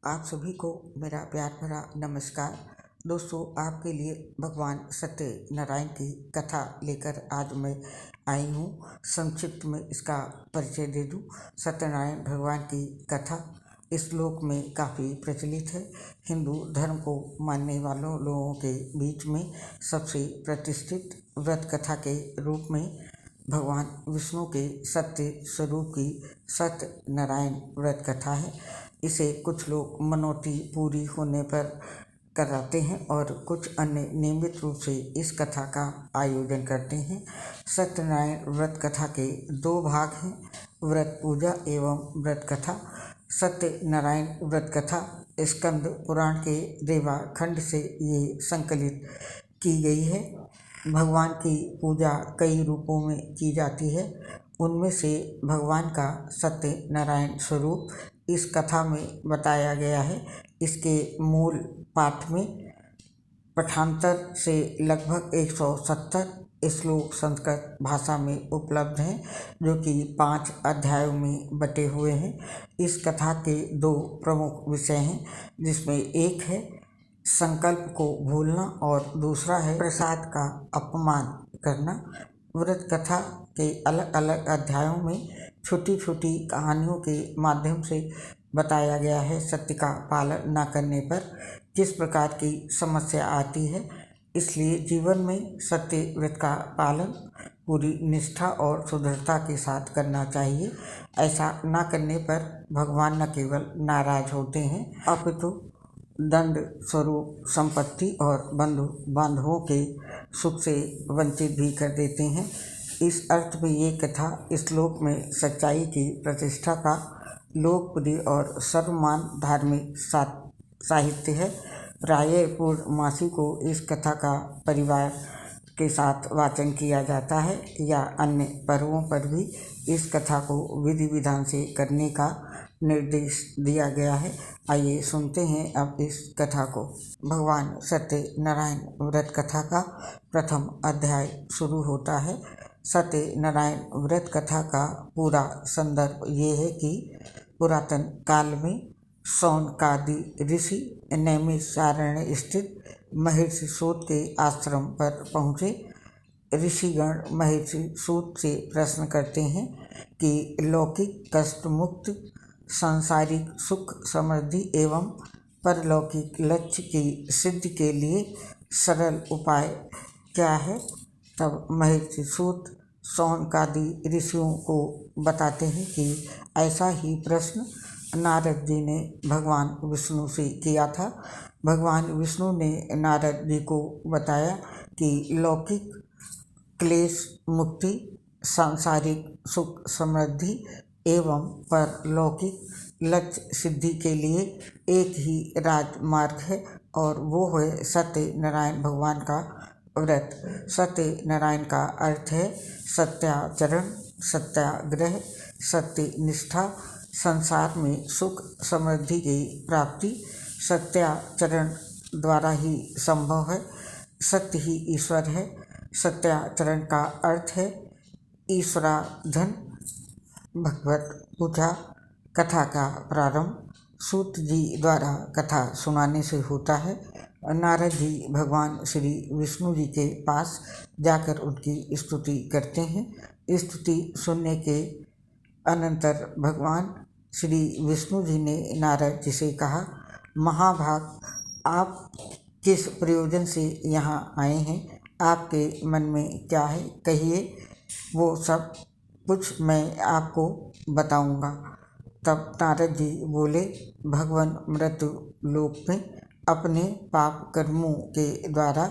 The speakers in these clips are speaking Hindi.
आप सभी को मेरा प्यार भरा नमस्कार। दोस्तों, आपके लिए भगवान सत्यनारायण की कथा लेकर आज मैं आई हूँ। संक्षिप्त में इसका परिचय दे दूँ। सत्यनारायण भगवान की कथा इस लोक में काफ़ी प्रचलित है। हिंदू धर्म को मानने वालों लोगों के बीच में सबसे प्रतिष्ठित व्रत कथा के रूप में भगवान विष्णु के सत्य स्वरूप की सत्यनारायण व्रत कथा है। इसे कुछ लोग मनौती पूरी होने पर कराते हैं और कुछ अन्य नियमित रूप से इस कथा का आयोजन करते हैं। सत्यनारायण व्रत कथा के दो भाग हैं, व्रत पूजा एवं व्रत कथा। सत्यनारायण व्रत कथा स्कंद पुराण के रेवा खंड से ये संकलित की गई है। भगवान की पूजा कई रूपों में की जाती है। उनमें से भगवान का सत्यनारायण स्वरूप इस कथा में बताया गया है। इसके मूल पाठ में पठान्तर से लगभग 170 श्लोक संस्कृत भाषा में उपलब्ध हैं, जो कि 5 अध्यायों में बटे हुए हैं। इस कथा के दो प्रमुख विषय हैं, जिसमें एक है संकल्प को भूलना और दूसरा है प्रसाद का अपमान करना। व्रत कथा के अलग अलग अध्यायों में छोटी छोटी कहानियों के माध्यम से बताया गया है सत्य का पालन न करने पर किस प्रकार की समस्या आती है। इसलिए जीवन में सत्य व्रत का पालन पूरी निष्ठा और शुद्धता के साथ करना चाहिए। ऐसा न करने पर भगवान न केवल नाराज होते हैं, अपितु दंड स्वरूप संपत्ति और बंधु बांधवों के सुख से वंचित भी कर देते हैं। इस अर्थ में ये कथा इस लोक में सच्चाई की प्रतिष्ठा का लोकप्रिय और सर्वमान धार्मिक साहित्य है। प्रायः पूर्णमासी को इस कथा का परिवार के साथ वाचन किया जाता है या अन्य पर्वों पर भी इस कथा को विधि विधान से करने का निर्देश दिया गया है। आइए सुनते हैं अब इस कथा को। भगवान सत्यनारायण व्रत कथा का प्रथम अध्याय शुरू होता है। सत्यनारायण व्रत कथा का पूरा संदर्भ ये है कि पुरातन काल में शौनकादि ऋषि नैमिषारण्य स्थित महर्षि सूत के आश्रम पर पहुँचे। ऋषिगण महर्षि सूत से प्रश्न करते हैं कि लौकिक कष्ट मुक्त सांसारिक सुख समृद्धि एवं परलौकिक लक्ष्य की सिद्धि के लिए सरल उपाय क्या है। तब महर्षि सूत शौनकादि ऋषियों को बताते हैं कि ऐसा ही प्रश्न नारद जी ने भगवान विष्णु से किया था। भगवान विष्णु ने नारद जी को बताया कि लौकिक क्लेश मुक्ति, सांसारिक सुख समृद्धि एवं परलौकिक लक्ष्य सिद्धि के लिए एक ही राजमार्ग है और वो है सत्यनारायण भगवान का व्रत। सत्यनारायण का अर्थ है सत्याचरण, सत्याग्रह, सत्य निष्ठा, संसार में सुख समृद्धि की प्राप्ति सत्याचरण द्वारा ही संभव है। सत्य ही ईश्वर है। सत्याचरण का अर्थ है ईश्वराधन। भगवत पूजा कथा का प्रारंभ सूत जी द्वारा कथा सुनाने से होता है। नारद जी भगवान श्री विष्णु जी के पास जाकर उनकी स्तुति करते हैं। स्तुति सुनने के अनंतर भगवान श्री विष्णु जी ने नारद जी से कहा, महाभाग, आप किस प्रयोजन से यहाँ आए हैं? आपके मन में क्या है, कहिए, वो सब कुछ मैं आपको बताऊंगा। तब नारद जी बोले, भगवान मृत्यु लोक में अपने पाप कर्मों के द्वारा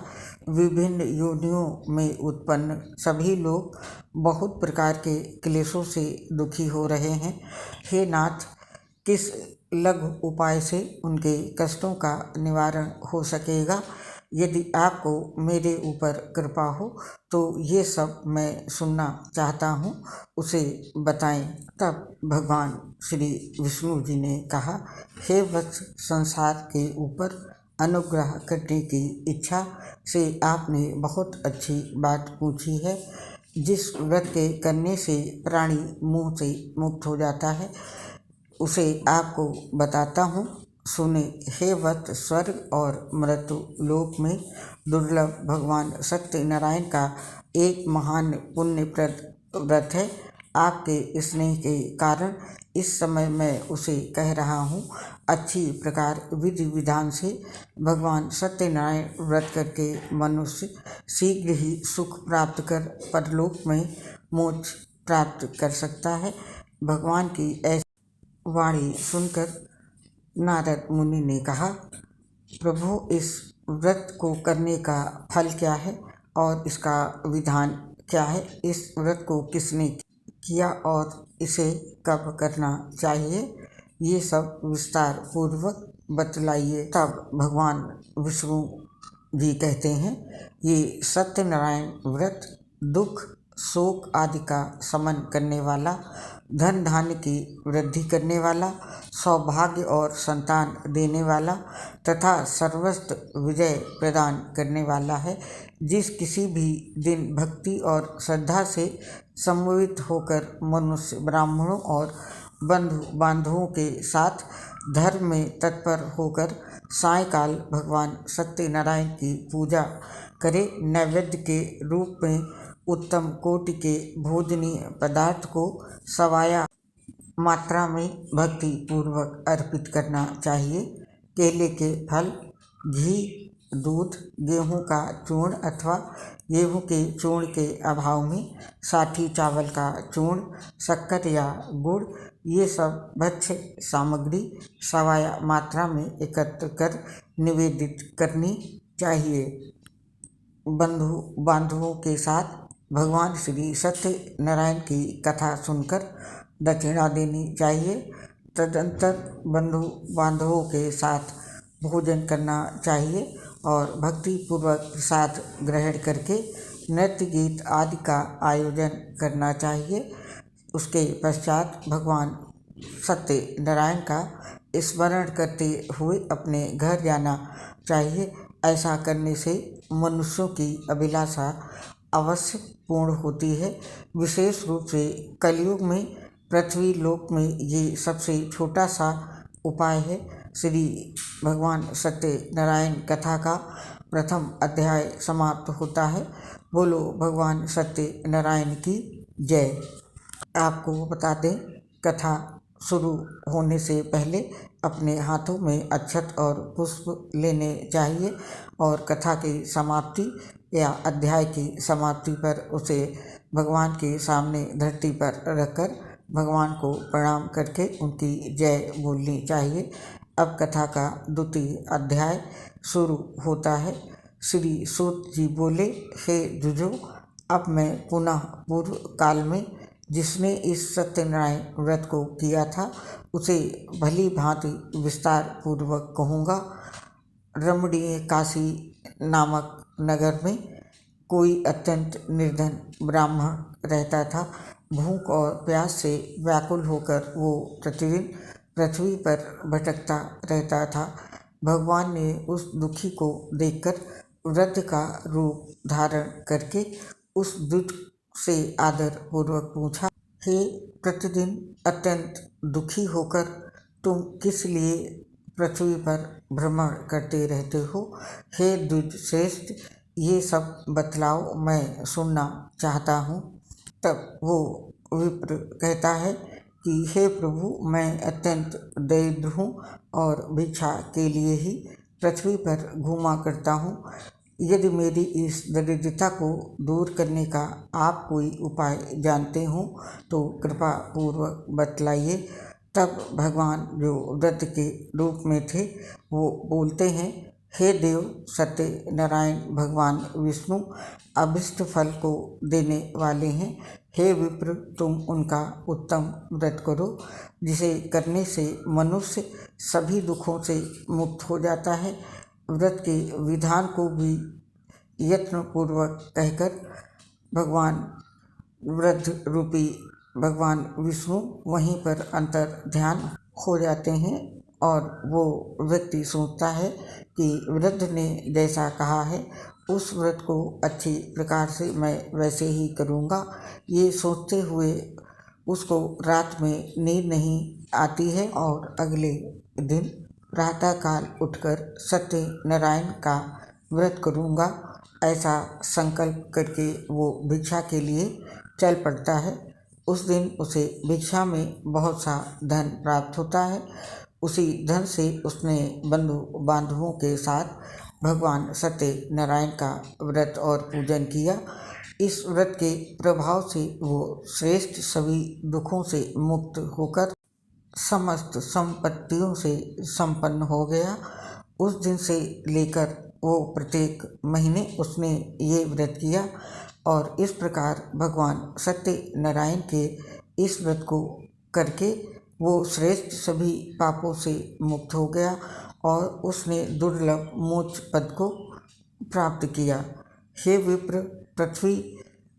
विभिन्न योनियों में उत्पन्न सभी लोग बहुत प्रकार के क्लेशों से दुखी हो रहे हैं। हे नाथ, किस लघु उपाय से उनके कष्टों का निवारण हो सकेगा? यदि आपको मेरे ऊपर कृपा हो तो ये सब मैं सुनना चाहता हूँ, उसे बताएं। तब भगवान श्री विष्णु जी ने कहा, हे वत्स, संसार के ऊपर अनुग्रह करने की इच्छा से आपने बहुत अच्छी बात पूछी है। जिस व्रत के करने से प्राणी मुँह से मुक्त हो जाता है, उसे आपको बताता हूँ। सुने। हे वत्स, स्वर्ग और मृत्यु लोक में दुर्लभ भगवान सत्यनारायण का एक महान पुण्यप्रद व्रत है। आपके स्नेह के कारण इस समय मैं उसे कह रहा हूँ। अच्छी प्रकार विधि विधान से भगवान सत्यनारायण व्रत करके मनुष्य शीघ्र ही सुख प्राप्त कर परलोक में मोक्ष प्राप्त कर सकता है। भगवान की ऐसी वाणी सुनकर नारद मुनि ने कहा, प्रभु, इस व्रत को करने का फल क्या है और इसका विधान क्या है? इस व्रत को किसने किया और इसे कब करना चाहिए? ये सब विस्तार पूर्वक बतलाइए। तब भगवान विष्णु जी कहते हैं, ये सत्यनारायण व्रत दुख शोक आदि का शमन करने वाला, धन धान्य की वृद्धि करने वाला, सौभाग्य और संतान देने वाला तथा सर्वस्त्र विजय प्रदान करने वाला है। जिस किसी भी दिन भक्ति और श्रद्धा से सम्मोहित होकर मनुष्य ब्राह्मणों और बंधु बांधवों के साथ धर्म में तत्पर होकर सायंकाल भगवान सत्यनारायण की पूजा करे, नैवेद्य के रूप में उत्तम कोटि के भोजनीय पदार्थ को सवाया मात्रा में भक्ति पूर्वक अर्पित करना चाहिए। केले के फल, घी, दूध, गेहूं का चूर्ण अथवा गेहूं के चूर्ण के अभाव में साठी चावल का चूर्ण, शक्कर या गुड़, ये सब भक्ष्य सामग्री सवाया मात्रा में एकत्र कर निवेदित करनी चाहिए। बंधु बांधवों के साथ भगवान श्री सत्यनारायण की कथा सुनकर दक्षिणा देनी चाहिए। तदंतर बंधु बांधवों के साथ भोजन करना चाहिए और भक्ति पूर्वक प्रसाद ग्रहण करके नृत्य गीत आदि का आयोजन करना चाहिए। उसके पश्चात भगवान सत्यनारायण का स्मरण करते हुए अपने घर जाना चाहिए। ऐसा करने से मनुष्यों की अभिलाषा अवश्य पूर्ण होती है। विशेष रूप से कलयुग में पृथ्वी लोक में ये सबसे छोटा सा उपाय है। श्री भगवान सत्यनारायण कथा का प्रथम अध्याय समाप्त होता है। बोलो भगवान सत्यनारायण की जय। आपको बता दें, कथा शुरू होने से पहले अपने हाथों में अक्षत और पुष्प लेने चाहिए और कथा की समाप्ति या अध्याय की समाप्ति पर उसे भगवान के सामने धरती पर रखकर भगवान को प्रणाम करके उनकी जय बोलनी चाहिए। अब कथा का द्वितीय अध्याय शुरू होता है। श्री सूत जी बोले, हे जुजो, अब मैं पुनः पूर्व काल में जिसने इस सत्यनारायण व्रत को किया था उसे भली भांति विस्तार पूर्वक कहूँगा। रमणीय काशी नामक नगर में कोई अत्यंत निर्धन ब्राह्मण रहता था। भूख और प्यास से व्याकुल होकर वो प्रतिदिन पृथ्वी पर भटकता रहता था। भगवान ने उस दुखी को देखकर वृद्ध का रूप धारण करके उस दुख से आदर पूर्वक पूछा, हे प्रतिदिन अत्यंत दुखी होकर तुम किस लिए पृथ्वी पर भ्रमण करते रहते हो? हे द्विज श्रेष्ठ, ये सब बतलाओ, मैं सुनना चाहता हूँ। तब वो विप्र कहता है कि हे प्रभु, मैं अत्यंत दरिद्र हूँ और भिक्षा के लिए ही पृथ्वी पर घूमा करता हूँ। यदि मेरी इस दरिद्रता को दूर करने का आप कोई उपाय जानते हो तो कृपा पूर्वक बतलाइए। तब भगवान जो व्रत के रूप में थे वो बोलते हैं, हे देव सत्यनारायण भगवान विष्णु अभिष्ट फल को देने वाले हैं। हे विप्र, तुम उनका उत्तम व्रत करो जिसे करने से मनुष्य सभी दुखों से मुक्त हो जाता है। व्रत के विधान को भी यत्नपूर्वक कहकर भगवान वृद्ध रूपी भगवान विष्णु वहीं पर अंतर ध्यान हो जाते हैं और वो व्यक्ति सोचता है कि वृद्ध ने जैसा कहा है उस व्रत को अच्छी प्रकार से मैं वैसे ही करूँगा। ये सोचते हुए उसको रात में नींद नहीं आती है और अगले दिन प्रातःकाल उठकर सत्यनारायण का व्रत करूँगा, ऐसा संकल्प करके वो भिक्षा के लिए चल पड़ता है। उस दिन उसे भिक्षा में बहुत सा धन प्राप्त होता है। उसी धन से उसने बंधु बांधवों के साथ भगवान सत्यनारायण का व्रत और पूजन किया। इस व्रत के प्रभाव से वो श्रेष्ठ सभी दुखों से मुक्त होकर समस्त संपत्तियों से संपन्न हो गया। उस दिन से लेकर वो प्रत्येक महीने उसने ये व्रत किया और इस प्रकार भगवान सत्यनारायण के इस व्रत को करके वो श्रेष्ठ सभी पापों से मुक्त हो गया और उसने दुर्लभ मोक्ष पद को प्राप्त किया। हे विप्र, पृथ्वी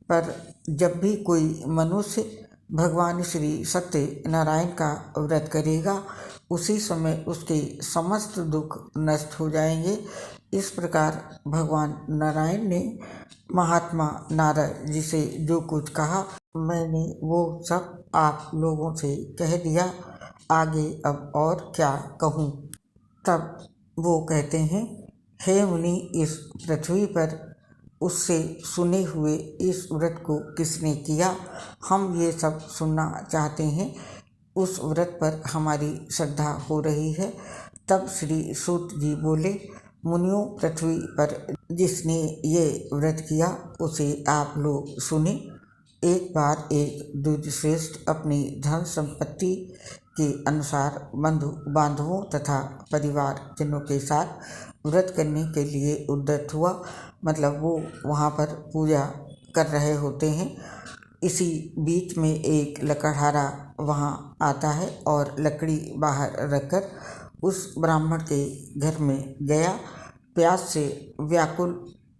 पर जब भी कोई मनुष्य भगवान श्री सत्यनारायण का व्रत करेगा, उसी समय उसके समस्त दुख नष्ट हो जाएंगे। इस प्रकार भगवान नारायण ने महात्मा नारद जी से जो कुछ कहा, मैंने वो सब आप लोगों से कह दिया। आगे अब और क्या कहूँ। तब वो कहते हैं, हे मुनि, इस पृथ्वी पर उससे सुने हुए इस व्रत को किसने किया, हम ये सब सुनना चाहते हैं। उस व्रत पर हमारी श्रद्धा हो रही है। तब श्री सूत जी बोले, मुनियों, पृथ्वी पर जिसने ये व्रत किया उसे आप लोग सुने। एक बार एक द्विजश्रेष्ठ अपनी धन संपत्ति के अनुसार बंधु बांधवों तथा परिवार जनों के साथ व्रत करने के लिए उद्यत हुआ। मतलब वो वहाँ पर पूजा कर रहे होते हैं। इसी बीच में एक लकड़हारा वहाँ आता है और लकड़ी बाहर रखकर उस ब्राह्मण के घर में गया। प्यास से व्याकुल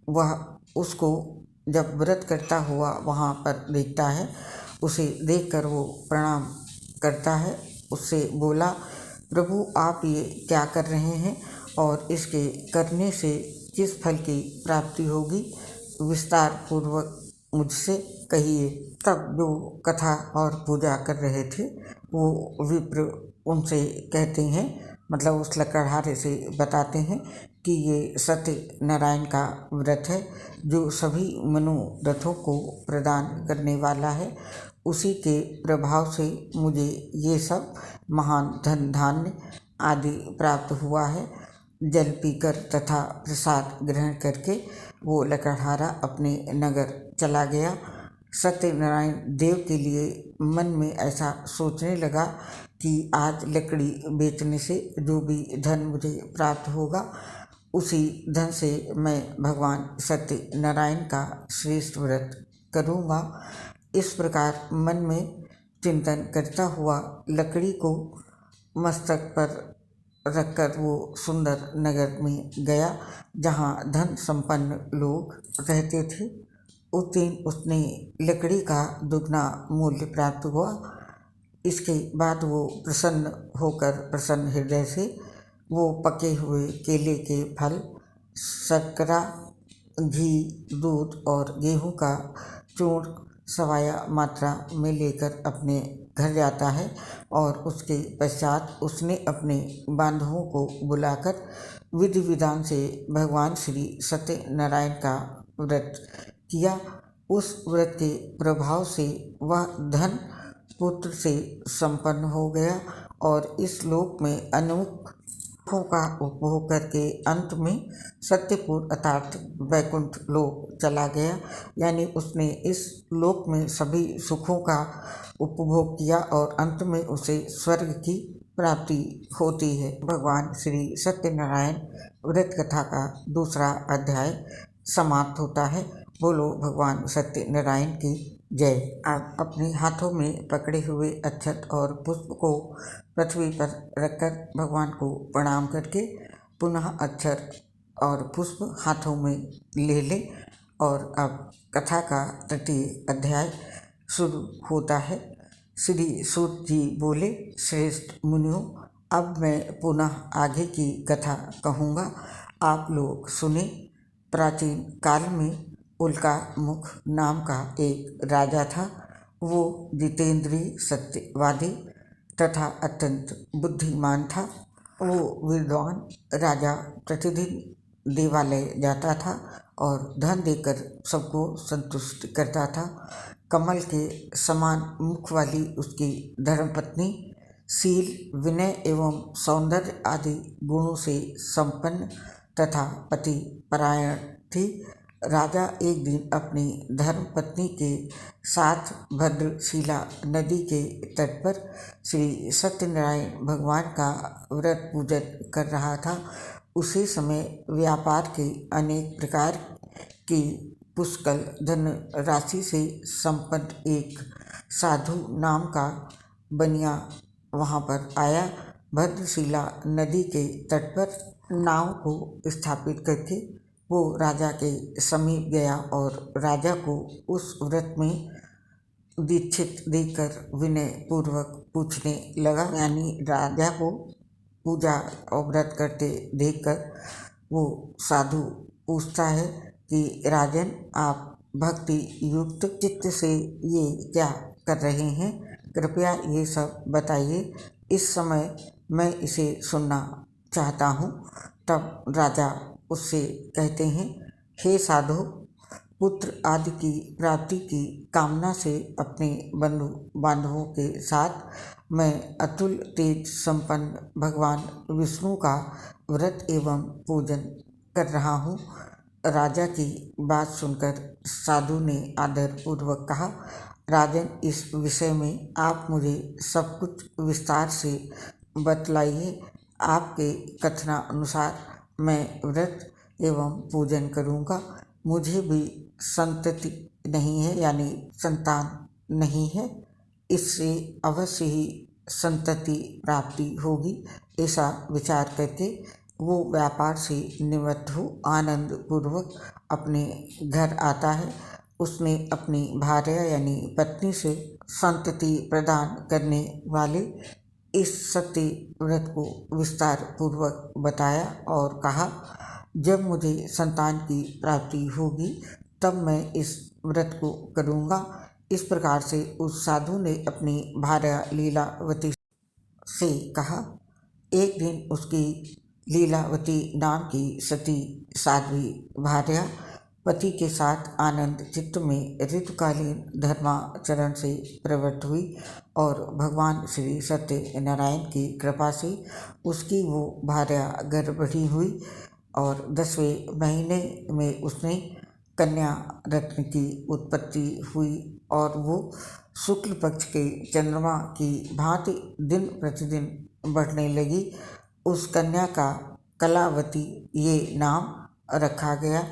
वह उसको जब व्रत करता हुआ वहाँ पर देखता है, उसे देखकर वो प्रणाम करता है। उससे बोला, प्रभु, आप ये क्या कर रहे हैं और इसके करने से किस फल की प्राप्ति होगी, विस्तार पूर्वक मुझसे कहिए। तब जो कथा और पूजा कर रहे थे वो विप्र उनसे कहते हैं, मतलब उस लकड़हारे से बताते हैं कि ये सत्यनारायण का व्रत है जो सभी मनोरथों को प्रदान करने वाला है। उसी के प्रभाव से मुझे ये सब महान धन धान्य आदि प्राप्त हुआ है। जल पीकर तथा प्रसाद ग्रहण करके वो लकड़हारा अपने नगर चला गया। सत्यनारायण देव के लिए मन में ऐसा सोचने लगा कि आज लकड़ी बेचने से जो भी धन मुझे प्राप्त होगा, उसी धन से मैं भगवान सत्यनारायण का श्रेष्ठ व्रत करूँगा। इस प्रकार मन में चिंतन करता हुआ लकड़ी को मस्तक पर रखकर वो सुंदर नगर में गया जहाँ धन संपन्न लोग रहते थे। उस दिन उसने लकड़ी का दुगना मूल्य प्राप्त हुआ। इसके बाद वो प्रसन्न होकर प्रसन्न हृदय से वो पके हुए केले के फल, शर्करा, घी, दूध और गेहूं का चूर्ण सवाया मात्रा में लेकर अपने घर जाता है और उसके पश्चात उसने अपने बांधवों को बुलाकर विधि विधान से भगवान श्री सत्यनारायण का व्रत किया। उस व्रत के प्रभाव से वह धन पुत्र से संपन्न हो गया और इस लोक में अनेक सुखों का उपभोग करके अंत में सत्यपुर अर्थात वैकुंठ लोक चला गया। यानी उसने इस लोक में सभी सुखों का उपभोग किया और अंत में उसे स्वर्ग की प्राप्ति होती है। भगवान श्री सत्यनारायण व्रत कथा का दूसरा अध्याय समाप्त होता है। बोलो भगवान सत्यनारायण की जय। आप अपने हाथों में पकड़े हुए अक्षत और पुष्प को पृथ्वी पर रखकर भगवान को प्रणाम करके पुनः अक्षर और पुष्प हाथों में ले लें। और अब कथा का तृतीय अध्याय शुरू होता है। श्री सूत जी बोले, श्रेष्ठ मुनियों, अब मैं पुनः आगे की कथा कहूँगा, आप लोग सुने। प्राचीन काल में उल्का मुख नाम का एक राजा था। वो जितेंद्रिय, सत्यवादी तथा अत्यंत बुद्धिमान था। वो विद्वान राजा प्रतिदिन देवालय जाता था और धन देकर सबको संतुष्ट करता था। कमल के समान मुख वाली उसकी धर्मपत्नी शील, विनय एवं सौंदर्य आदि गुणों से संपन्न तथा पति परायण थी। राजा एक दिन अपनी धर्मपत्नी के साथ भद्रशिला नदी के तट पर श्री सत्यनारायण भगवान का व्रत पूजन कर रहा था। उसी समय व्यापार के अनेक प्रकार की पुष्कल धन राशि से संपन्न एक साधु नाम का बनिया वहाँ पर आया। भद्रशिला नदी के तट पर नाव को स्थापित करके वो राजा के समीप गया और राजा को उस व्रत में दीक्षित देकर विनय पूर्वक पूछने लगा। यानी राजा को पूजा और व्रत करते देखकर वो साधु पूछता है कि राजन, आप भक्ति युक्त चित्त से ये क्या कर रहे हैं? कृपया ये सब बताइए, इस समय मैं इसे सुनना चाहता हूँ। तब राजा उससे कहते हैं, हे साधु, पुत्र आदि की प्राप्ति की कामना से अपने बंधु बांधवों के साथ मैं अतुल तेज संपन्न भगवान विष्णु का व्रत एवं पूजन कर रहा हूँ। राजा की बात सुनकर साधु ने आदर पूर्वक कहा, राजन, इस विषय में आप मुझे सब कुछ विस्तार से बतलाइए। आपके कथनानुसार मैं व्रत एवं पूजन करूँगा। मुझे भी संतति नहीं है, यानी संतान नहीं है। इससे अवश्य ही संतति प्राप्ति होगी। ऐसा विचार करके वो व्यापार से निवृत्त हो आनंद पूर्वक अपने घर आता है। उसने अपनी भार्या यानी पत्नी से संतति प्रदान करने वाले इस सत्य व्रत को विस्तार पूर्वक बताया और कहा, जब मुझे संतान की प्राप्ति होगी तब मैं इस व्रत को करूँगा। इस प्रकार से उस साधु ने अपनी भार्या लीलावती से कहा। एक दिन उसकी लीलावती नाम की सती साध्वी भार्या पति के साथ आनंद चित्त में ऋतुकालीन धर्माचरण से प्रवृत्त हुई और भगवान श्री सत्यनारायण की कृपा से उसकी वो भार्या गर्भवती हुई और 10वें महीने में उसने कन्या रत्न की उत्पत्ति हुई और वो शुक्ल पक्ष के चंद्रमा की भांति दिन प्रतिदिन बढ़ने लगी। उस कन्या का कलावती ये नाम रखा गया।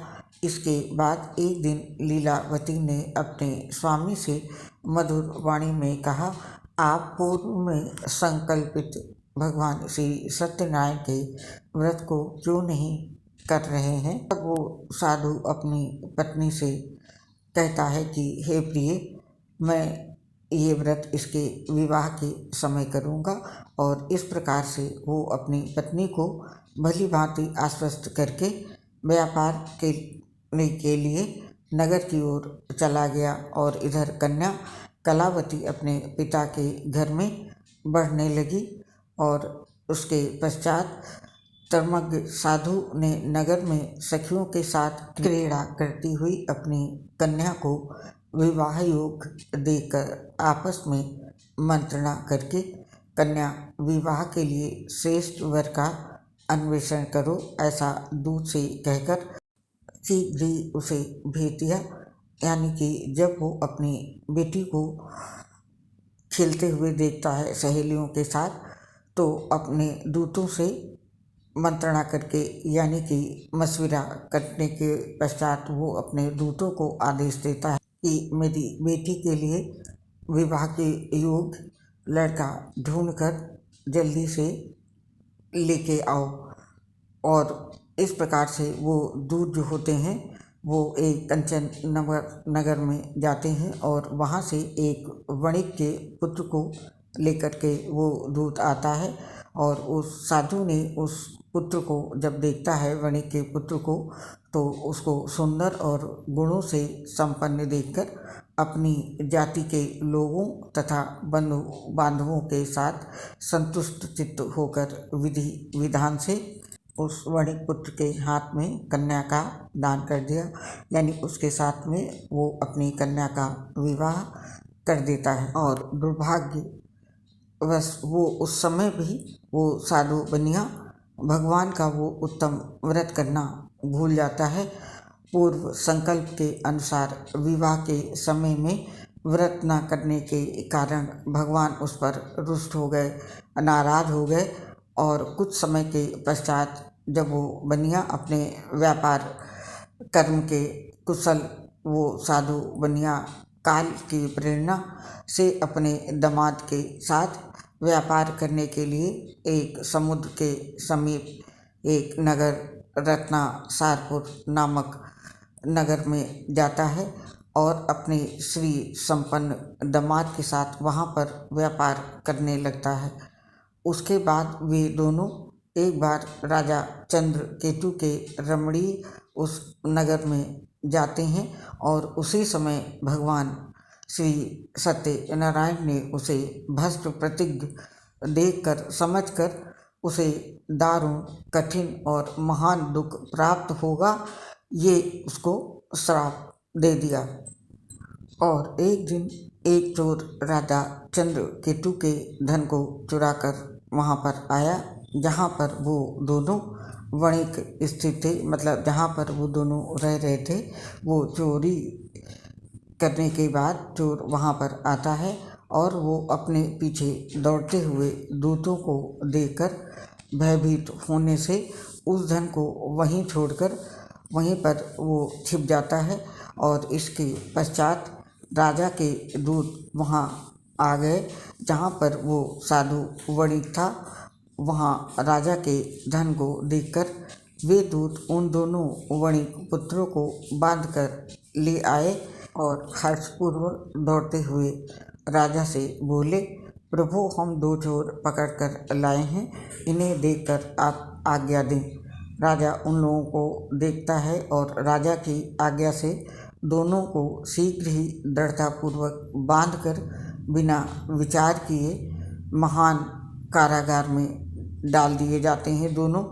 इसके बाद एक दिन लीलावती ने अपने स्वामी से मधुर वाणी में कहा, आप पूर्व में संकल्पित भगवान श्री सत्यनारायण के व्रत को क्यों नहीं कर रहे हैं? तब वो साधु अपनी पत्नी से कहता है कि हे प्रिय, मैं ये व्रत इसके विवाह के समय करूँगा। और इस प्रकार से वो अपनी पत्नी को भली भांति आश्वस्त करके व्यापार के लिए नगर की ओर चला गया और इधर कन्या कलावती अपने पिता के घर में बढ़ने लगी। और उसके पश्चात धर्मज्ञ साधु ने नगर में सखियों के साथ क्रीड़ा करती हुई अपनी कन्या को विवाह योग देकर आपस में मंत्रणा करके, कन्या विवाह के लिए श्रेष्ठ वर का अन्वेषण करो, ऐसा दूत से कहकर शीघ्र ही उसे भेज दिया। यानी कि जब वो अपनी बेटी को खेलते हुए देखता है सहेलियों के साथ, तो अपने दूतों से मंत्रणा करके यानी कि मशविरा करने के पश्चात वो अपने दूतों को आदेश देता है कि मेरी बेटी के लिए विवाह के योग लड़का ढूंढकर जल्दी से लेके आओ। और इस प्रकार से वो दूत जो होते हैं वो एक कंचन नगर में जाते हैं और वहाँ से एक वणिक के पुत्र को लेकर के वो दूत आता है। और उस साधु ने उस पुत्र को जब देखता है, वणिक के पुत्र को, तो उसको सुंदर और गुणों से संपन्न देखकर अपनी जाति के लोगों तथा बंधु बांधवों के साथ संतुष्ट चित्त होकर विधि विधान से उस वणिक पुत्र के हाथ में कन्या का दान कर दिया, यानी उसके साथ में वो अपनी कन्या का विवाह कर देता है। और दुर्भाग्यवश वो उस समय भी वो साधु बनिया भगवान का वो उत्तम व्रत करना भूल जाता है। पूर्व संकल्प के अनुसार विवाह के समय में व्रत न करने के कारण भगवान उस पर रुष्ट हो गए, नाराज हो गए। और कुछ समय के पश्चात जब वो बनिया अपने व्यापार कर्म के कुशल वो साधु बनिया काल की प्रेरणा से अपने दामाद के साथ व्यापार करने के लिए एक समुद्र के समीप एक नगर रत्नासारपुर नामक नगर में जाता है और अपने श्री संपन्न दामाद के साथ वहाँ पर व्यापार करने लगता है। उसके बाद वे दोनों एक बार राजा चंद्रकेतु के रमणीय उस नगर में जाते हैं और उसी समय भगवान श्री सत्यनारायण ने उसे भस्म प्रतिज्ञ देखकर समझकर उसे दारुण कठिन और महान दुख प्राप्त होगा, ये उसको श्राप दे दिया। और एक दिन एक चोर राजा चंद्रकेतु के धन को चुराकर वहाँ पर आया, जहाँ पर वो दोनों वणिक स्थित थे, मतलब जहाँ पर वो दोनों रह रहे थे। वो चोरी करने के बाद चोर वहाँ पर आता है और वो अपने पीछे दौड़ते हुए दूतों को देखकर भयभीत होने से उस धन को वहीं छोड़कर वहीं पर वो छिप जाता है। और इसके पश्चात राजा के दूत वहाँ आ गए, जहाँ पर वो साधु वणिक था। वहाँ राजा के धन को देखकर वे दूत उन दोनों वणिक पुत्रों को बांधकर ले आए और हर्षपूर्वक दौड़ते हुए राजा से बोले, प्रभु, हम दो चोर पकड़कर लाए हैं, इन्हें देखकर आप आज्ञा दें। राजा उन लोगों को देखता है और राजा की आज्ञा से दोनों को शीघ्र ही दृढ़तापूर्वक बांधकर बिना विचार किए महान कारागार में डाल दिए जाते हैं। दोनों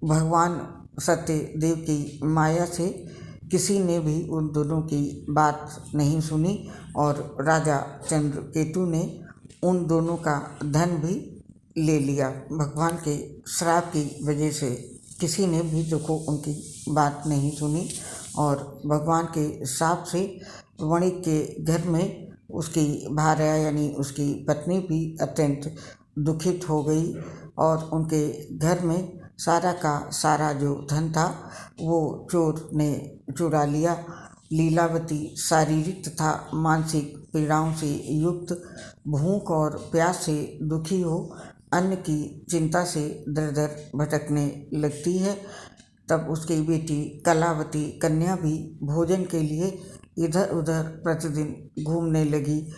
भगवान सत्यदेव की माया से किसी ने भी उन दोनों की बात नहीं सुनी और राजा चंद्रकेतु ने उन दोनों का धन भी ले लिया। भगवान के श्राप की वजह से किसी ने भी देखो उनकी बात नहीं सुनी और भगवान के श्राप से वणिक के घर में उसकी भार्या यानी उसकी पत्नी भी अत्यंत दुखित हो गई और उनके घर में सारा का सारा जो धन था वो चोर ने चुरा लिया। लीलावती शारीरिक तथा मानसिक पीड़ाओं से युक्त, भूख और प्यास से दुखी हो अन्न की चिंता से दर दर भटकने लगती है। तब उसकी बेटी कलावती कन्या भी भोजन के लिए इधर उधर प्रतिदिन घूमने लगी।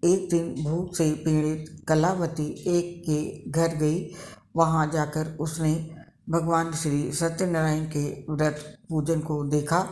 एक दिन भूख से पीड़ित कलावती एक के घर गई। वहाँ जाकर उसने भगवान श्री सत्यनारायण के व्रत पूजन को देखा।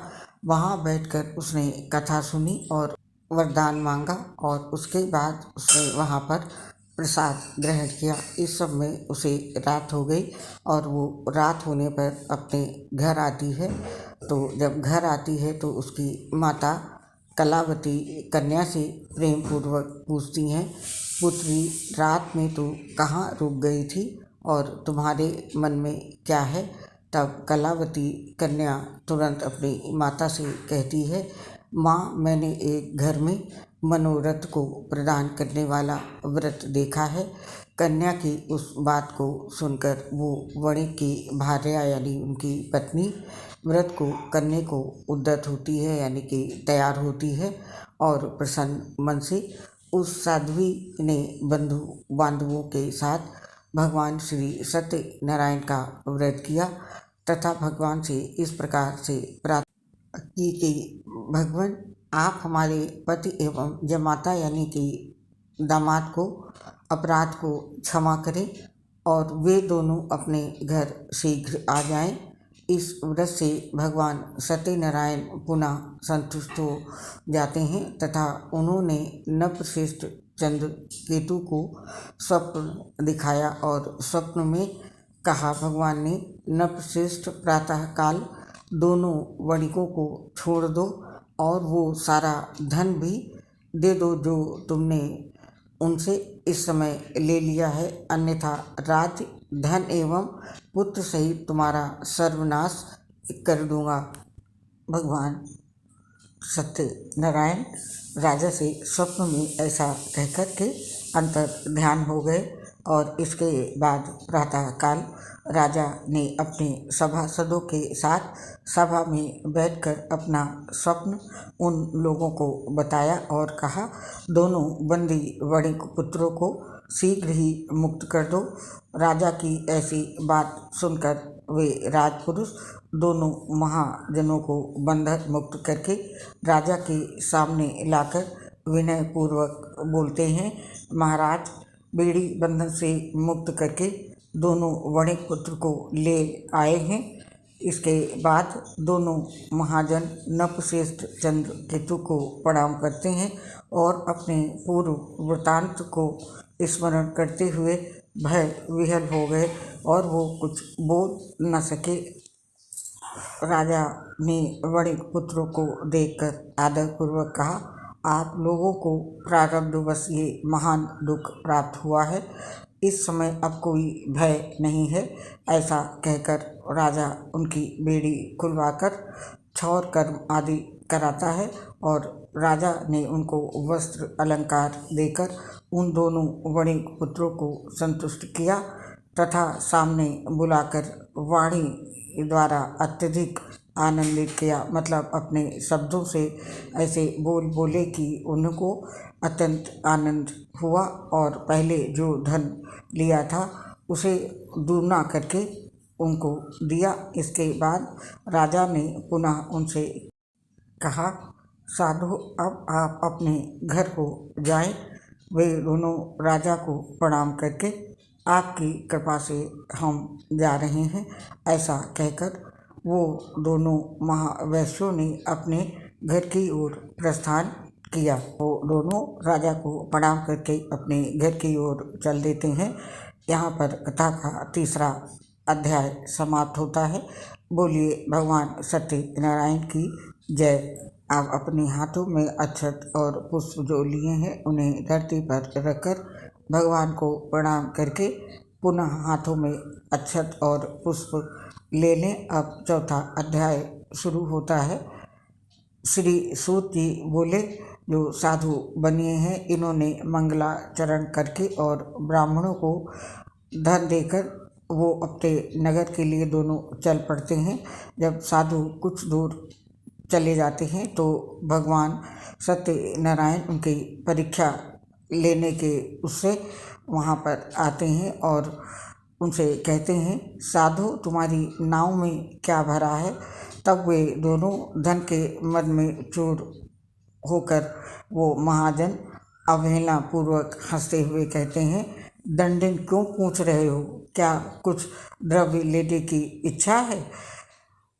वहाँ बैठकर उसने कथा सुनी और वरदान मांगा और उसके बाद उसने वहाँ पर प्रसाद ग्रहण किया। इस सब में उसे रात हो गई और वो रात होने पर अपने घर आती है। तो जब घर आती है तो उसकी माता कलावती कन्या से प्रेम पूर्वक पूछती हैं, पुत्री, रात में तू कहाँ रुक गई थी और तुम्हारे मन में क्या है? तब कलावती कन्या तुरंत अपनी माता से कहती है, माँ, मैंने एक घर में मनोरथ को प्रदान करने वाला व्रत देखा है। कन्या की उस बात को सुनकर वो वणिक की भार्या यानी उनकी पत्नी व्रत को करने को उद्यत होती है, यानी कि तैयार होती है और प्रसन्न मन से उस साध्वी ने बंधु बांधवों के साथ भगवान श्री सत्यनारायण का व्रत किया तथा भगवान से इस प्रकार से प्रार्थना की कि भगवान, आप हमारे पति एवं जमाता यानी कि दामाद को अपराध को क्षमा करें और वे दोनों अपने घर शीघ्र आ जाएं। इस व्रत से भगवान सत्यनारायण पुनः संतुष्ट हो जाते हैं तथा उन्होंने नृपश्रेष्ठ चंद्र केतु को स्वप्न दिखाया और स्वप्न में कहा, भगवान ने नृपश्रेष्ठ प्रातः काल दोनों वणिकों को छोड़ दो और वो सारा धन भी दे दो जो तुमने उनसे इस समय ले लिया है, अन्यथा राज्य धन एवं पुत्र सहित तुम्हारा सर्वनाश कर दूंगा। भगवान सत्यनारायण राजा से स्वप्न में ऐसा कहकर के अंतर ध्यान हो गए और इसके बाद प्रातः काल राजा ने अपने सभासदों के साथ सभा में बैठकर अपना स्वप्न उन लोगों को बताया और कहा, दोनों बंदी वणिक पुत्रों को शीघ्र ही मुक्त कर दो। राजा की ऐसी बात सुनकर वे राजपुरुष दोनों महाजनों को बंधक मुक्त करके राजा के सामने लाकर विनय पूर्वक बोलते हैं, महाराज, बेड़ी बंधन से मुक्त करके दोनों वणिक पुत्र को ले आए हैं। इसके बाद दोनों महाजन नृपश्रेष्ठ चंद्र केतु को प्रणाम करते हैं और अपने पूर्व वृतांत को स्मरण करते हुए भय विह्वल हो गए और वो कुछ बोल न सके। राजा ने वणिक पुत्रों को देखकर आदरपूर्वक कहा, आप लोगों को प्रारब्धवश ये महान दुख प्राप्त हुआ है, इस समय अब कोई भय नहीं है। ऐसा कहकर राजा उनकी बेड़ी खुलवाकर क्षौर कर्म आदि कराता है और राजा ने उनको वस्त्र अलंकार देकर उन दोनों वणिक पुत्रों को संतुष्ट किया तथा सामने बुलाकर वाणी द्वारा अत्यधिक आनंदित किया, मतलब अपने शब्दों से ऐसे बोले कि उनको अत्यंत आनंद हुआ और पहले जो धन लिया था उसे दुगना करके उनको दिया। इसके बाद राजा ने पुनः उनसे कहा, साधु, अब आप अपने घर को जाएं। वे दोनों राजा को प्रणाम करके आपकी कृपा से हम जा रहे हैं, ऐसा कहकर वो दोनों महावैश्यों ने अपने घर की ओर प्रस्थान किया। वो दोनों राजा को प्रणाम करके अपने घर की ओर चल देते हैं। यहाँ पर कथा का तीसरा अध्याय समाप्त होता है। बोलिए भगवान सत्यनारायण की जय। आप अपने हाथों में अक्षत और पुष्प जो लिए हैं उन्हें धरती पर रखकर भगवान को प्रणाम करके पुनः हाथों में अक्षत और पुष्प ले लें। अब चौथा अध्याय शुरू होता है। श्री सूत जी बोले, जो साधु बनिए हैं इन्होंने मंगलाचरण करके और ब्राह्मणों को धन देकर वो अपने नगर के लिए दोनों चल पड़ते हैं। जब साधु कुछ दूर चले जाते हैं तो भगवान सत्यनारायण उनकी परीक्षा लेने के उससे वहाँ पर आते हैं और उनसे कहते हैं, साधु, तुम्हारी नाव में क्या भरा है? तब वे दोनों धन के मद में चूर होकर वो महाजन अवहेलना पूर्वक हंसते हुए कहते हैं, दंडिन क्यों पूछ रहे हो? क्या कुछ द्रव्य लेने की इच्छा है?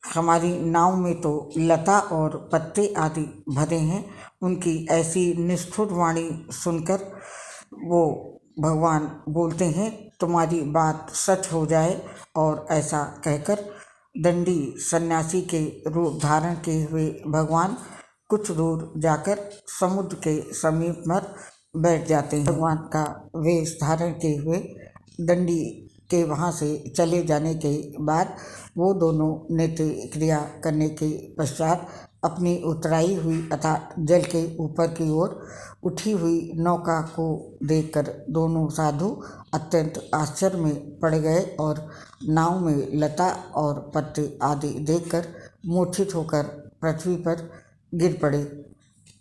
हमारी नाव में तो लता और पत्ते आदि भरे हैं। उनकी ऐसी निष्ठुर वाणी सुनकर वो भगवान बोलते हैं, तुम्हारी बात सच हो जाए। और ऐसा कहकर दंडी सन्यासी के रूप धारण किए हुए भगवान कुछ दूर जाकर समुद्र के समीप पर बैठ जाते हैं। भगवान का वेश धारण किए हुए दंडी के वहाँ से चले जाने के बाद वो दोनों नित्य क्रिया करने के पश्चात अपनी उतराई हुई तथा जल के ऊपर की ओर उठी हुई नौका को देखकर दोनों साधु अत्यंत आश्चर्य में पड़ गए और नाव में लता और पत्ते आदि देखकर मूर्छित होकर पृथ्वी पर गिर पड़े।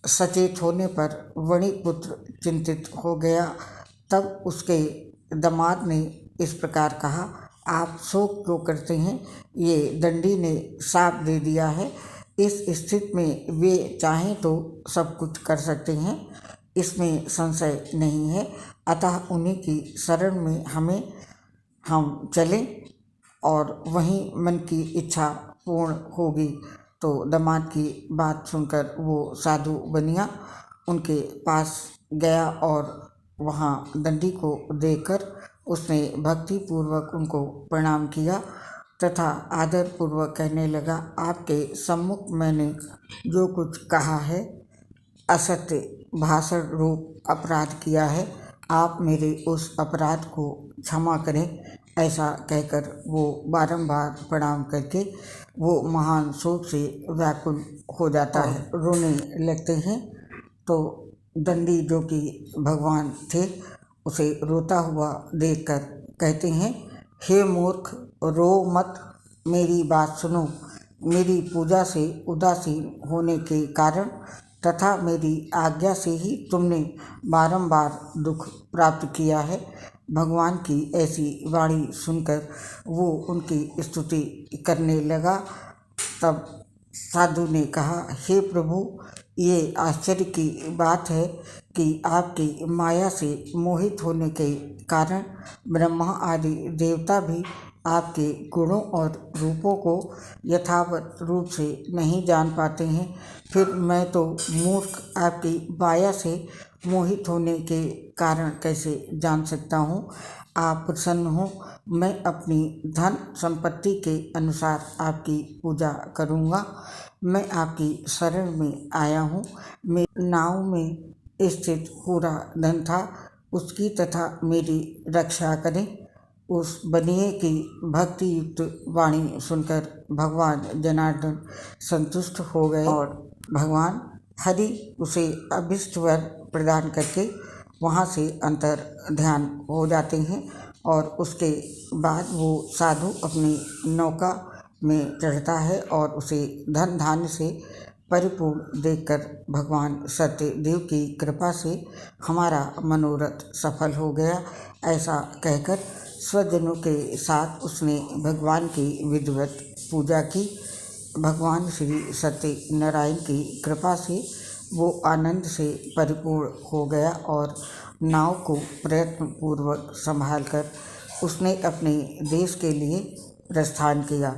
सचेत होने पर वणिक पुत्र चिंतित हो गया। तब उसके दामाद ने इस प्रकार कहा, आप शोक क्यों करते हैं? ये दंडी ने शाप दे दिया है। इस स्थिति में वे चाहें तो सब कुछ कर सकते हैं, इसमें संशय नहीं है। अतः उन्हीं की शरण में हम चलें। और वहीं मन की इच्छा पूर्ण होगी। तो दामाद की बात सुनकर वो साधु बनिया उनके पास गया और वहाँ दंडी को देखकर उसने भक्ति पूर्वक उनको प्रणाम किया तथा आदर पूर्वक कहने लगा, आपके सम्मुख मैंने जो कुछ कहा है असत्य भाषण रूप अपराध किया है, आप मेरे उस अपराध को क्षमा करें। ऐसा कहकर वो बारंबार प्रणाम करके वो महान शोक से व्याकुल हो जाता है, रोने लगते हैं। तो दंडी जो कि भगवान थे उसे रोता हुआ देखकर कहते हैं, हे मूर्ख, रो मत, मेरी बात सुनो। मेरी पूजा से उदासीन होने के कारण तथा मेरी आज्ञा से ही तुमने बारंबार दुख प्राप्त किया है। भगवान की ऐसी वाणी सुनकर वो उनकी स्तुति करने लगा। तब साधु ने कहा, हे प्रभु, ये आश्चर्य की बात है कि आपकी माया से मोहित होने के कारण ब्रह्मा आदि देवता भी आपके गुणों और रूपों को यथावत रूप से नहीं जान पाते हैं। फिर मैं तो मूर्ख आपकी माया से मोहित होने के कारण कैसे जान सकता हूँ। आप प्रसन्न हो, मैं अपनी धन संपत्ति के अनुसार आपकी पूजा करूँगा। मैं आपकी शरण में आया हूँ। मेरी नाव में स्थित पूरा धन था, उसकी तथा मेरी रक्षा करें। उस बनिए की भक्ति युक्त वाणी सुनकर भगवान जनार्दन संतुष्ट हो गए और भगवान हरि उसे अभिष्ट वर प्रदान करके वहाँ से अंतर ध्यान हो जाते हैं। और उसके बाद वो साधु अपनी नौका में चढ़ता है और उसे धन धान्य से परिपूर्ण देखकर भगवान सत्यदेव की कृपा से हमारा मनोरथ सफल हो गया, ऐसा कहकर स्वजनों के साथ उसने भगवान की विधिवत पूजा की। भगवान श्री सत्यनारायण की कृपा से वो आनंद से परिपूर्ण हो गया और नाव को प्रयत्नपूर्वक संभालकर उसने अपने देश के लिए प्रस्थान किया।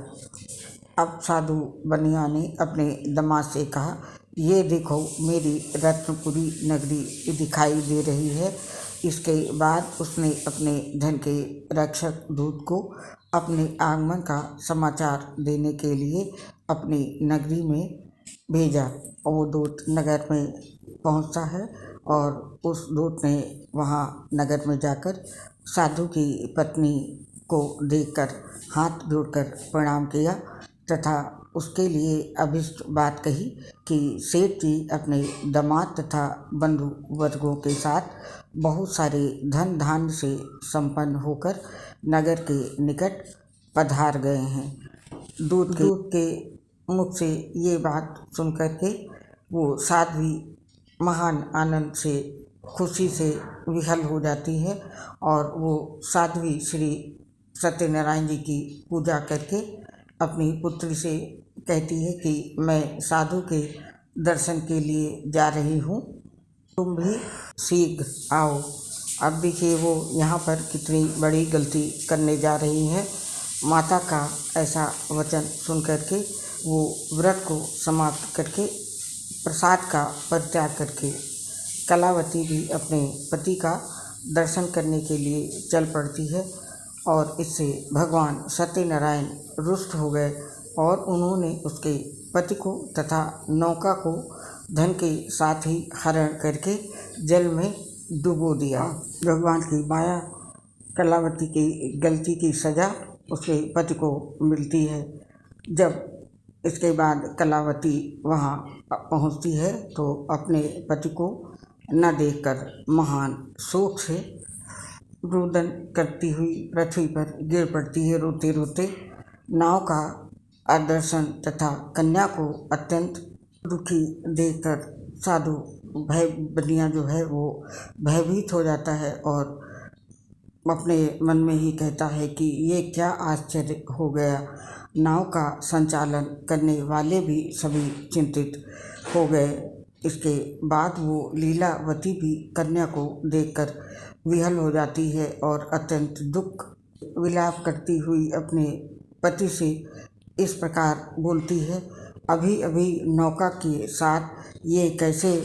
अब साधु बनिया ने अपने दामाद से कहा, ये देखो मेरी रत्नपुरी नगरी दिखाई दे रही है। इसके बाद उसने अपने धन के रक्षक दूत को अपने आगमन का समाचार देने के लिए अपनी नगरी में भेजा। और वो दूत नगर में पहुंचता है और उस दूत ने वहां नगर में जाकर साधु की पत्नी को देखकर हाथ जोड़कर प्रणाम किया तथा उसके लिए अभिष्ट बात कही कि सेठ जी अपने दामाद तथा बंधु वर्गों के साथ बहुत सारे धन धान्य से संपन्न होकर नगर के निकट पधार गए हैं। दूत के मुख से ये बात सुनकर के वो साध्वी महान आनंद से खुशी से विहल हो जाती है और वो साध्वी श्री सत्यनारायण जी की पूजा करके अपनी पुत्री से कहती है कि मैं साधु के दर्शन के लिए जा रही हूँ, तुम भी शीघ्र आओ। अब देखिए वो यहाँ पर कितनी बड़ी गलती करने जा रही है। माता का ऐसा वचन सुन करके वो व्रत को समाप्त करके प्रसाद का परित्याग करके कलावती भी अपने पति का दर्शन करने के लिए चल पड़ती है। और इससे भगवान सत्यनारायण रुष्ट हो गए और उन्होंने उसके पति को तथा नौका को धन के साथ ही हरण करके जल में डुबो दिया। भगवान की माया कलावती की गलती की सज़ा उसके पति को मिलती है। जब इसके बाद कलावती वहाँ पहुँचती है तो अपने पति को न देखकर महान शोक से रुदन करती हुई पृथ्वी पर गिर पड़ती है रोते रोते। नाव का आदर्शन तथा कन्या को अत्यंत दुखी देखकर साधु भय बनिया जो है वो भयभीत हो जाता है और अपने मन में ही कहता है कि ये क्या आश्चर्य हो गया। नाव का संचालन करने वाले भी सभी चिंतित हो गए। इसके बाद वो लीलावती भी कन्या को देखकर विहल हो जाती है और अत्यंत दुख विलाप करती हुई अपने पति से इस प्रकार बोलती है, अभी अभी नौका के साथ ये कैसे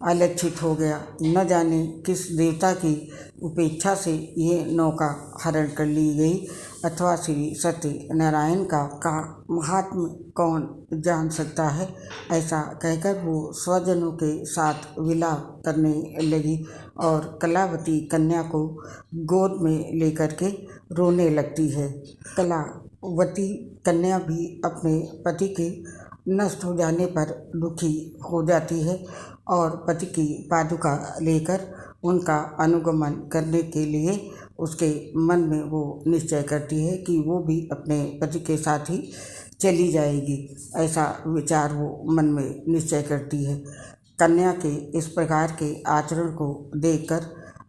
अलक्षित हो गया, न जाने किस देवता की उपेक्षा से ये नौका हरण कर ली गई, अथवा श्री सत्यनारायण का महात्म्य कौन जान सकता है। ऐसा कहकर वो स्वजनों के साथ विलाप करने लगी और कलावती कन्या को गोद में लेकर के रोने लगती है। कलावती कन्या भी अपने पति के नष्ट हो जाने पर दुखी हो जाती है और पति की पादुका लेकर उनका अनुगमन करने के लिए उसके मन में वो निश्चय करती है कि वो भी अपने पति के साथ ही चली जाएगी। ऐसा विचार वो मन में निश्चय करती है। कन्या के इस प्रकार के आचरण को देखकर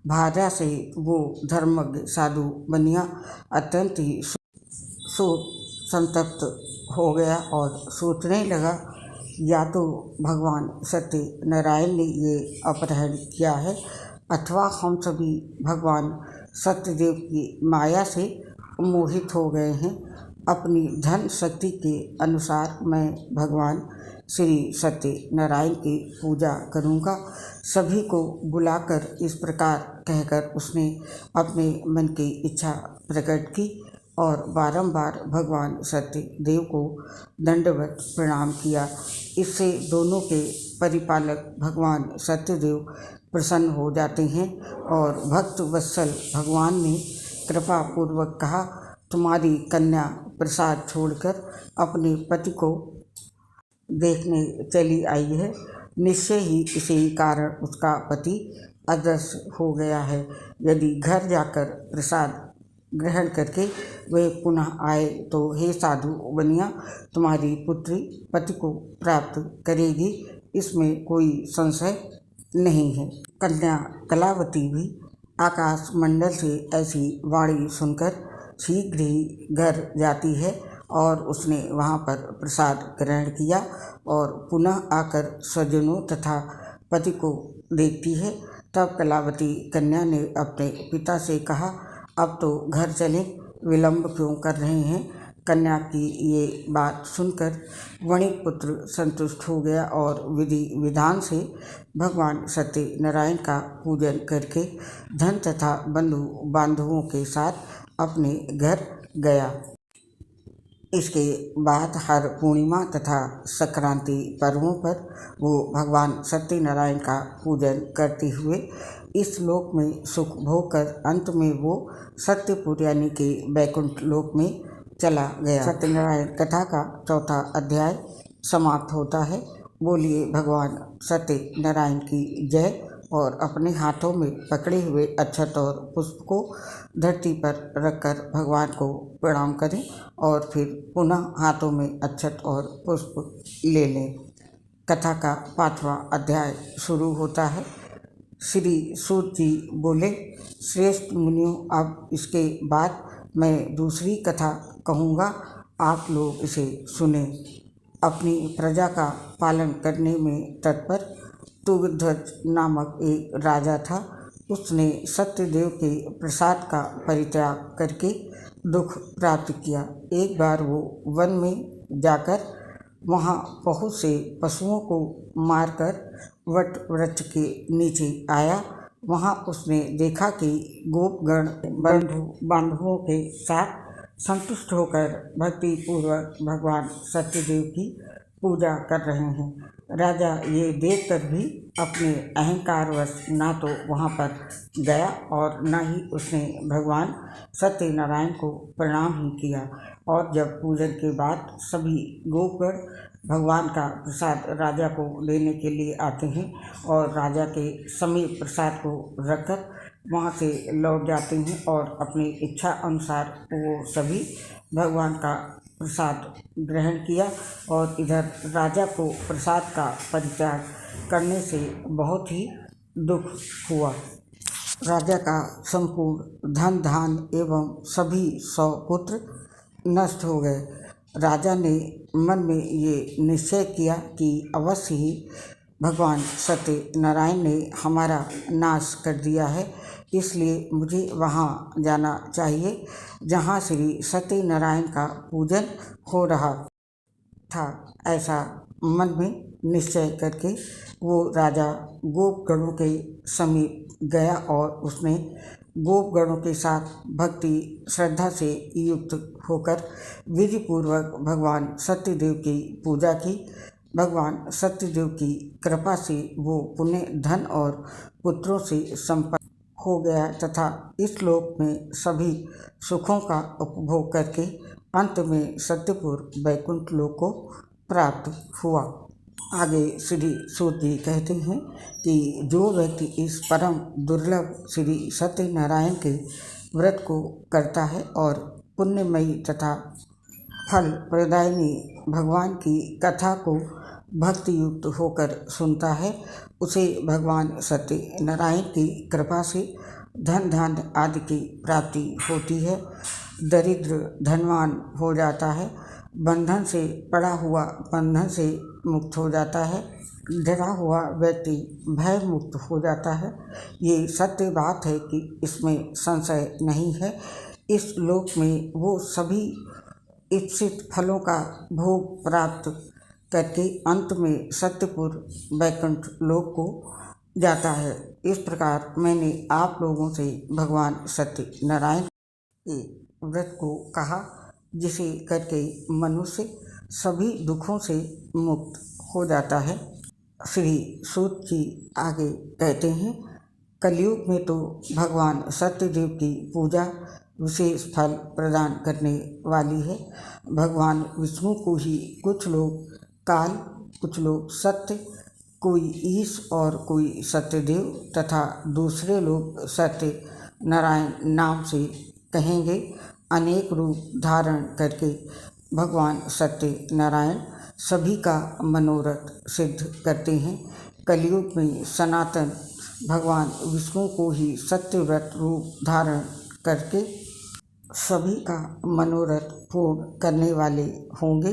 भार्या से वो धर्मज्ञ साधु बनिया अत्यंत ही संतप्त हो गया और सोचने लगा, या तो भगवान सत्यनारायण ने ये अपहरण किया है, अथवा हम सभी भगवान सत्यदेव की माया से मोहित हो गए हैं। अपनी धन शक्ति के अनुसार मैं भगवान श्री सत्यनारायण की पूजा करूँगा। सभी को बुलाकर इस प्रकार कहकर उसने अपने मन की इच्छा प्रकट की और बारंबार भगवान सत्यदेव को दंडवत प्रणाम किया। इससे दोनों के परिपालक भगवान सत्यदेव प्रसन्न हो जाते हैं और भक्त वत्सल भगवान ने कृपा पूर्वक कहा, तुम्हारी कन्या प्रसाद छोड़कर अपने पति को देखने चली आई है। निश्चय ही इसी कारण उसका पति अदृश्य हो गया है। यदि घर जाकर प्रसाद ग्रहण करके वे पुनः आए तो हे साधु बनिया, तुम्हारी पुत्री पति को प्राप्त करेगी, इसमें कोई संशय नहीं है। कन्या कलावती भी आकाश मंडल से ऐसी वाणी सुनकर शीघ्र ही घर जाती है और उसने वहाँ पर प्रसाद ग्रहण किया और पुनः आकर स्वजनों तथा पति को देखती है। तब कलावती कन्या ने अपने पिता से कहा, अब तो घर चलें, विलंब क्यों कर रहे हैं। कन्या की ये बात सुनकर वणिक पुत्र संतुष्ट हो गया और विधि विधान से भगवान सत्यनारायण का पूजन करके धन तथा बंधु बांधवों के साथ अपने घर गया। इसके बाद हर पूर्णिमा तथा संक्रांति पर्वों पर वो भगवान सत्यनारायण का पूजन करते हुए इस लोक में सुख भोग कर अंत में वो सत्यपुर यानी कि बैकुंठ लोक में चला गया। सत्यनारायण कथा का चौथा अध्याय समाप्त होता है। बोलिए भगवान सत्यनारायण की जय। और अपने हाथों में पकड़े हुए अक्षत और पुष्प को धरती पर रखकर भगवान को प्रणाम करें और फिर पुनः हाथों में अक्षत और पुष्प ले लें। कथा का 5वां अध्याय शुरू होता है। श्री सूत जी बोले, श्रेष्ठ मुनियों, अब इसके बाद मैं दूसरी कथा कहूँगा, आप लोग इसे सुने। अपनी प्रजा का पालन करने में तत्पर तुंगध्वज नामक एक राजा था। उसने सत्यदेव के प्रसाद का परित्याग करके दुख प्राप्त किया। एक बार वो वन में जाकर वहाँ बहुत से पशुओं को मारकर वट वृक्ष के नीचे आया। वहाँ उसने देखा कि गोपगण बंधु बांधवों के साथ संतुष्ट होकर भक्तिपूर्वक भगवान सत्यदेव की पूजा कर रहे हैं। राजा ये देखकर भी अपने अहंकारवश ना तो वहाँ पर गया और न ही उसने भगवान सत्यनारायण को प्रणाम ही किया। और जब पूजन के बाद सभी गोपगण भगवान का प्रसाद राजा को लेने के लिए आते हैं और राजा के समीप प्रसाद को रखकर वहाँ से लौट जाते हैं और अपनी इच्छा अनुसार वो सभी भगवान का प्रसाद ग्रहण किया। और इधर राजा को प्रसाद का परित्याग करने से बहुत ही दुख हुआ। राजा का संपूर्ण धन धान एवं सभी 100 पुत्र नष्ट हो गए। राजा ने मन में ये निश्चय किया कि अवश्य ही भगवान सत्यनारायण ने हमारा नाश कर दिया है, इसलिए मुझे वहाँ जाना चाहिए जहाँ श्री सत्यनारायण का पूजन हो रहा था। ऐसा मन में निश्चय करके वो राजा गोपगणों के समीप गया और उसने गोपगणों के साथ भक्ति श्रद्धा से युक्त होकर विधिपूर्वक भगवान सत्यदेव की पूजा की। भगवान सत्यदेव की कृपा से वो पुण्य धन और पुत्रों से संपन्न हो गया तथा इस लोक में सभी सुखों का उपभोग करके अंत में सत्यपुर वैकुंठ लोक को प्राप्त हुआ। आगे श्री सूत जी कहते हैं कि जो व्यक्ति इस परम दुर्लभ श्री सत्यनारायण के व्रत को करता है और पुण्यमयी तथा फल प्रदायिनी भगवान की कथा को भक्ति युक्त होकर सुनता है, उसे भगवान सत्यनारायण की कृपा से धन धान्य आदि की प्राप्ति होती है। दरिद्र धनवान हो जाता है, बंधन से पड़ा हुआ बंधन से मुक्त हो जाता है, डरा हुआ व्यक्ति भय मुक्त हो जाता है। ये सत्य बात है कि इसमें संशय नहीं है। इस लोक में वो सभी इच्छित फलों का भोग प्राप्त करके अंत में सत्यपुर वैकुंठ लोक को जाता है। इस प्रकार मैंने आप लोगों से भगवान सत्यनारायण के व्रत को कहा, जिसे करके मनुष्य सभी दुखों से मुक्त हो जाता है। श्री सूत जी आगे कहते हैं, कलयुग में तो भगवान सत्यदेव की पूजा विशेष फल प्रदान करने वाली है। भगवान विष्णु को ही कुछ लोग काल, कुछ लोग सत्य, कोई ईश और कोई सत्यदेव तथा दूसरे लोग सत्य नारायण नाम से कहेंगे। अनेक रूप धारण करके भगवान सत्यनारायण सभी का मनोरथ सिद्ध करते हैं। कलयुग में सनातन भगवान विष्णु को ही सत्यव्रत रूप धारण करके सभी का मनोरथ पूर्ण करने वाले होंगे।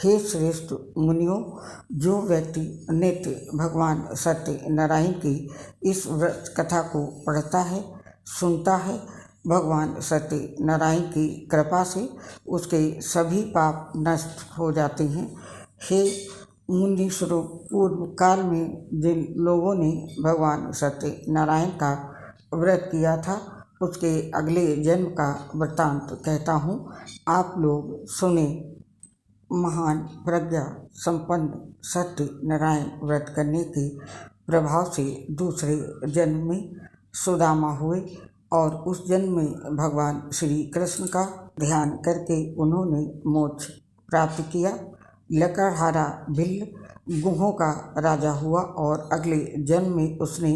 हे श्रेष्ठ मुनियों, जो व्यक्ति नित्य भगवान सत्यनारायण की इस व्रत कथा को पढ़ता है, सुनता है, भगवान सत्यनारायण की कृपा से उसके सभी पाप नष्ट हो जाते हैं। हे मुनि स्वरूप, पूर्व काल में जिन लोगों ने भगवान सत्यनारायण का व्रत किया था, उसके अगले जन्म का वृत्तांत कहता हूँ, आप लोग सुने। महान प्रज्ञा संपन्न सत्यनारायण व्रत करने के प्रभाव से दूसरे जन्म में सुदामा हुए और उस जन्म में भगवान श्री कृष्ण का ध्यान करके उन्होंने मोक्ष प्राप्त किया। लकड़हारा भिल्ल गुहों का राजा हुआ और अगले जन्म में उसने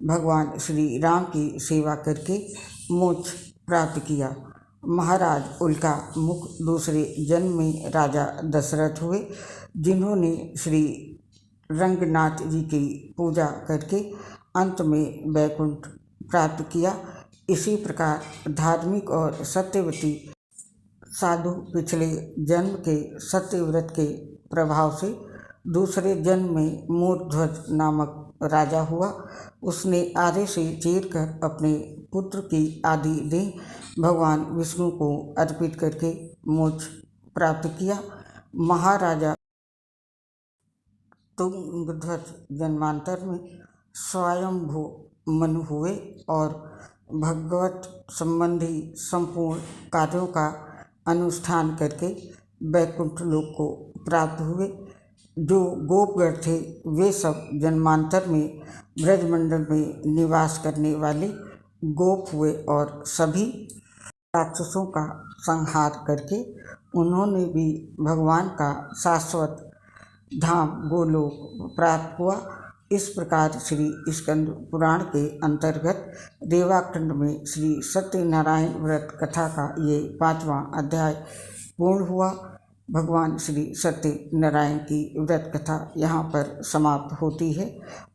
भगवान श्री राम की सेवा करके मोक्ष प्राप्त किया। महाराज उल्का मुख दूसरे जन्म में राजा दशरथ हुए, जिन्होंने श्री रंगनाथ जी की पूजा करके अंत में वैकुंठ प्राप्त किया। इसी प्रकार धार्मिक और सत्यवती साधु पिछले जन्म के सत्यव्रत के प्रभाव से दूसरे जन्म में मूर्ध्वज नामक राजा हुआ। उसने आरे से चीरकर अपने पुत्र की आदि देह भगवान विष्णु को अर्पित करके मोक्ष प्राप्त किया। महाराजा तुंगध्वज जन्मांतर में स्वयंभू मनु हुए और भगवत संबंधी संपूर्ण कार्यों का अनुष्ठान करके वैकुंठ लोक को प्राप्त हुए। जो गोपगण थे वे सब जन्मांतर में ब्रजमंडल में निवास करने वाले गोप हुए और सभी राक्षसों का संहार करके उन्होंने भी भगवान का शाश्वत धाम गोलोक प्राप्त हुआ। इस प्रकार श्री स्कंद पुराण के अंतर्गत रेवाखंड में श्री सत्यनारायण व्रत कथा का ये 5वां अध्याय पूर्ण हुआ। भगवान श्री सत्यनारायण की व्रत कथा यहाँ पर समाप्त होती है।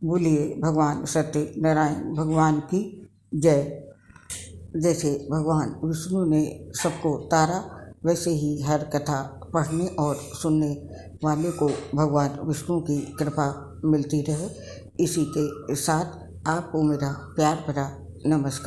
बोलिए भगवान सत्यनारायण भगवान की जय। जैसे भगवान विष्णु ने सबको तारा, वैसे ही हर कथा पढ़ने और सुनने वाले को भगवान विष्णु की कृपा मिलती रहे। इसी के साथ आपको मेरा प्यार भरा नमस्कार।